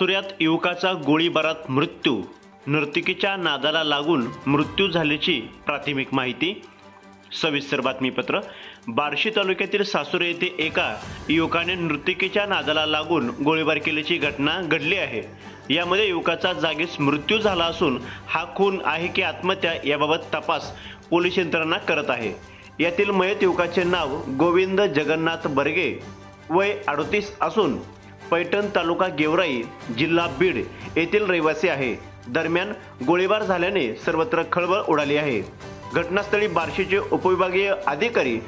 सासुऱ्यात युवकाचा गोळीबारात मृत्यू, नर्तकीच्या नादाला लागून मृत्यू झाल्याची प्राथमिक माहिती। सविस्तर बातमीपत्र। बार्शी तालुक्यातील सासुरे येथे एका युवकाने नर्तकीच्या नादाला लागून गोळीबार केल्याची घटना घडली आहे। यामध्ये युवकाचा जागीच मृत्यू झाला असून हा खून आहे की आत्महत्या याबाबत तपास पोलीस यंत्रणा करत आहे। यातील मयत युवकाचे नाव गोविंद जगन्नाथ बर्गे, वय 38 असून पैठण तालुका गेवराई, जिल्हा बीड येथील रहिवासी आहे। दरम्यान गोळीबार झाल्याने सर्वत्र खळबळ उडाली आहे। घटनास्थळी बार्शीचे उपविभागीय अधिकारी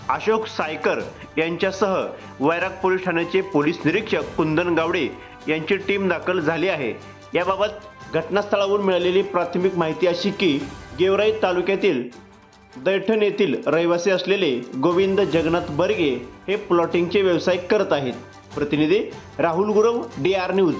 अशोक सायकर यांच्यासह वैराग पोलीस ठाण्याचे पोलीस निरीक्षक कुंदन गावडे यांची टीम दाखल झाली आहे। याबाबत घटनास्थळावरून मिळालेली प्राथमिक माहिती अशी की गेवराई तालुक्यातील दैठण येथील रहिवासी असलेले गोविंद जगन्नाथ बर्गे हे प्लॉटिंगचे व्यवसाय करत आहेत। प्रतिनिधी राहुल गुरव, DR न्यूज।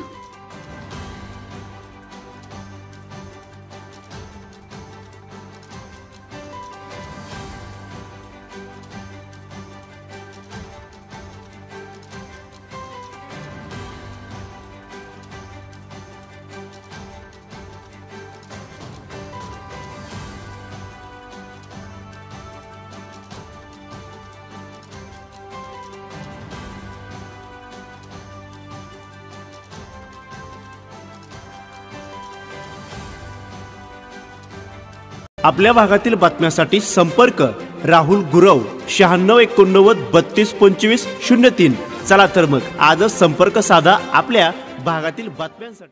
आपल्या भागातील बातम्यांसाठी संपर्क राहुल गुरव 9689 3225 03। चला तर मग आजच संपर्क साधा आपल्या भागातील बातम्यांसाठी।